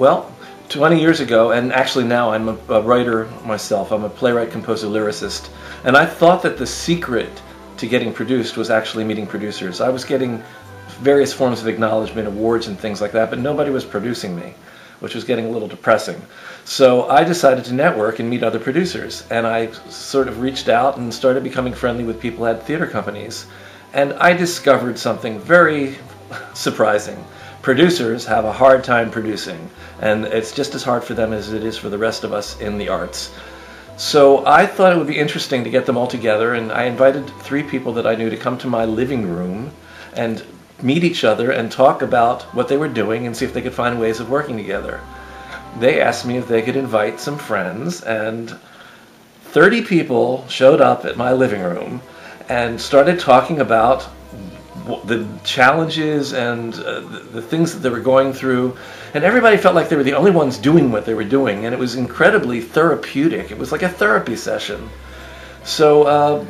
Well, 20 years ago, and actually now I'm a writer myself. I'm a playwright, composer, lyricist, and I thought that the secret to getting produced was actually meeting producers. I was getting various forms of acknowledgement, awards and things like that, but nobody was producing me, which was getting a little depressing. So I decided to network and meet other producers, and I sort of reached out and started becoming friendly with people at theater companies, and I discovered something very surprising. Producers have a hard time producing, and it's just as hard for them as it is for the rest of us in the arts. So I thought it would be interesting to get them all together, and I invited 3 people that I knew to come to my living room and meet each other and talk about what they were doing and see if they could find ways of working together. They asked me if they could invite some friends, and 30 people showed up at my living room and started talking about the challenges and the things that they were going through, and everybody felt like they were the only ones doing what they were doing, and it was incredibly therapeutic. It was like a therapy session. So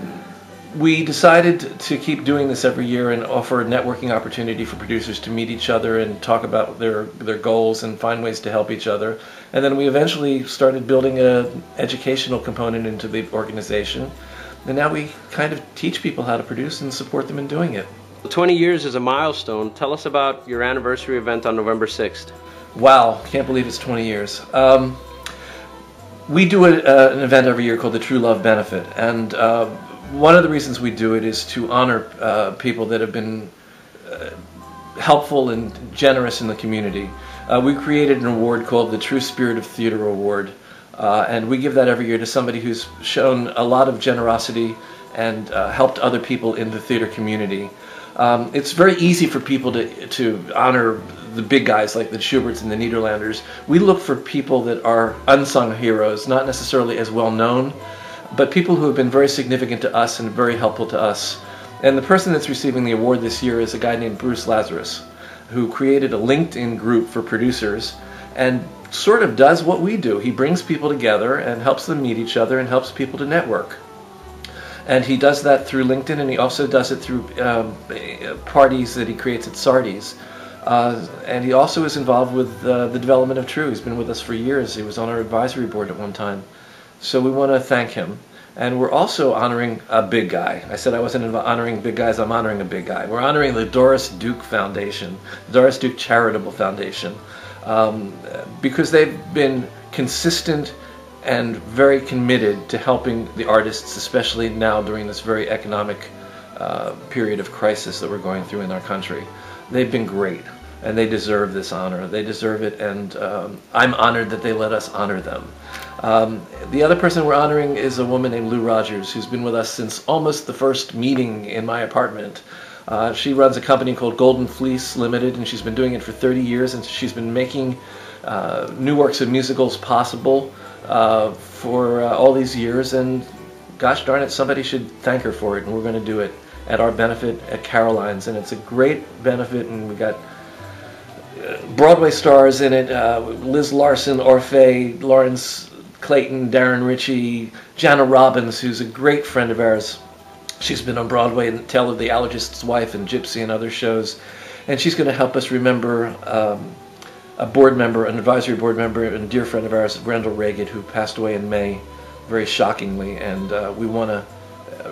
we decided to keep doing this every year and offer a networking opportunity for producers to meet each other and talk about their goals and find ways to help each other. And then we eventually started building an educational component into the organization, and now we kind of teach people how to produce and support them in doing it. 20 years is a milestone. Tell us about your anniversary event on November 6th. Wow, can't believe it's 20 years. We do an event every year called the TRU Love Benefit, and one of the reasons we do it is to honor people that have been helpful and generous in the community. We created an award called the True Spirit of Theater Award, and we give that every year to somebody who's shown a lot of generosity and helped other people in the theater community. It's very easy for people to honor the big guys like the Schuberts and the Nederlanders. We look for people that are unsung heroes, not necessarily as well known, but people who have been very significant to us and very helpful to us. And the person that's receiving the award this year is a guy named Bruce Lazarus, who created a LinkedIn group for producers and sort of does what we do. He brings people together and helps them meet each other and helps people to network. And he does that through LinkedIn, and he also does it through parties that he creates at Sardi's. And he also is involved with the development of TRU. He's been with us for years. He was on our advisory board at one time. So we want to thank him. And we're also honoring a big guy. I said I wasn't honoring big guys, I'm honoring a big guy. We're honoring the Doris Duke Foundation, the Doris Duke Charitable Foundation, because they've been consistent and very committed to helping the artists, especially now during this very economic period of crisis that we're going through in our country. They've been great, and they deserve this honor. They deserve it, and I'm honored that they let us honor them. The other person we're honoring is a woman named Lou Rogers, who's been with us since almost the first meeting in my apartment. She runs a company called Golden Fleece Limited, and she's been doing it for 30 years, and she's been making new works of musicals possible for all these years, and gosh darn it, somebody should thank her for it, and we're going to do it at our benefit at Caroline's, and it's a great benefit, and we got Broadway stars in it, Liz Larson, Orfeh, Lawrence Clayton, Darren Ritchie, Jana Robbins, who's a great friend of ours. She's been on Broadway and Tale of the Allergist's Wife and Gypsy and other shows, and she's going to help us remember a board member, an advisory board member, and dear friend of ours, Rendell Reagan, who passed away in May, very shockingly, and we want to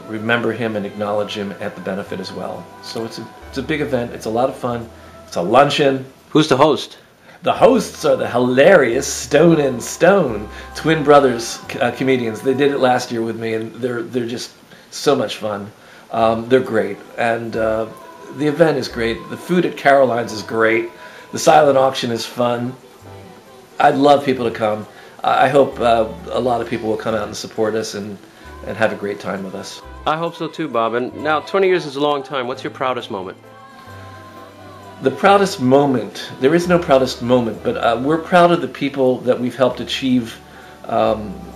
remember him and acknowledge him at the benefit as well. So it's a big event. It's a lot of fun. It's a luncheon. Who's the host? The hosts are the hilarious Stone and Stone, twin brothers comedians. They did it last year with me, and they're just so much fun. They're great, and the event is great. The food at Caroline's is great. The silent auction is fun. I'd love people to come. I hope a lot of people will come out and support us and have a great time with us. I hope so too, Bob. And now 20 years is a long time. What's your proudest moment? The proudest moment, there is no proudest moment, but we're proud of the people that we've helped achieve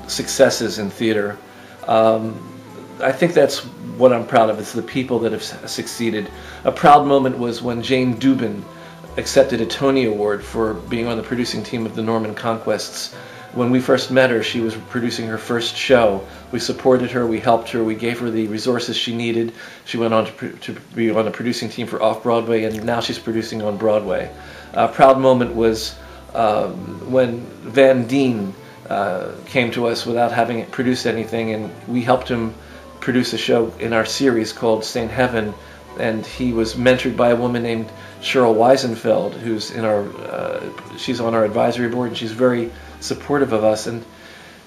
successes in theater. I think that's what I'm proud of. It's the people that have succeeded. A proud moment was when Jane Dubin accepted a Tony Award for being on the producing team of The Norman Conquests. When we first met her, she was producing her first show. We supported her, we helped her, we gave her the resources she needed. She went on to be on the producing team for Off-Broadway, and now she's producing on Broadway. A proud moment was when Van Deen came to us without having produced anything, and we helped him produce a show in our series called Saint Heaven, and he was mentored by a woman named Cheryl Weisenfeld, who's in our she's on our advisory board, and she's very supportive of us. And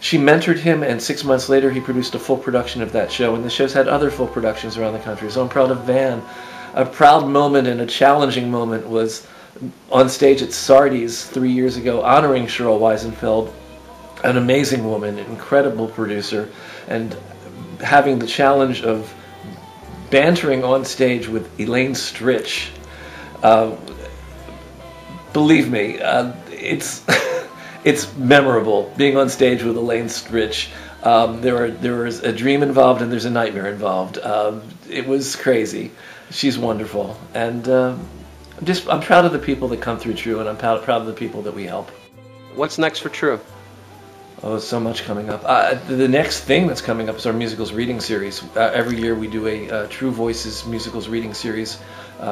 she mentored him, and 6 months later he produced a full production of that show, and the show's had other full productions around the country. So I'm proud of Van. A proud moment and a challenging moment was on stage at Sardi's 3 years ago, honoring Cheryl Weisenfeld, an amazing woman, an incredible producer, and having the challenge of bantering on stage with Elaine Stritch. Believe me, it's it's memorable being on stage with Elaine Stritch. There was a dream involved and there's a nightmare involved. It was crazy. She's wonderful, and I'm proud of the people that come through TRU, and I'm proud of the people that we help. What's next for TRU? Oh, so much coming up. The next thing that's coming up is our musicals reading series. Every year we do a TRU Voices musicals reading series.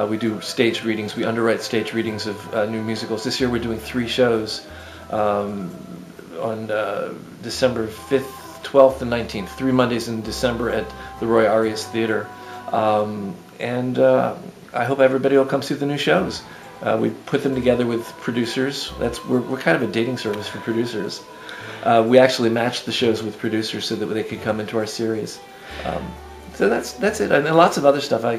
We do stage readings. We underwrite stage readings of new musicals. This year we're doing 3 shows on December 5th, 12th, and 19th. 3 Mondays in December at the Roy Arias Theater. And I hope everybody will come see the new shows. We put them together with producers. We're kind of a dating service for producers. We actually matched the shows with producers so that they could come into our series. So that's it, and lots of other stuff. I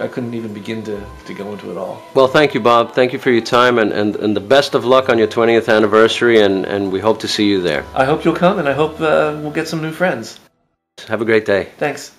couldn't even begin to go into it all. Well, thank you, Bob. Thank you for your time, and the best of luck on your 20th anniversary, and we hope to see you there. I hope you'll come, and I hope we'll get some new friends. Have a great day. Thanks.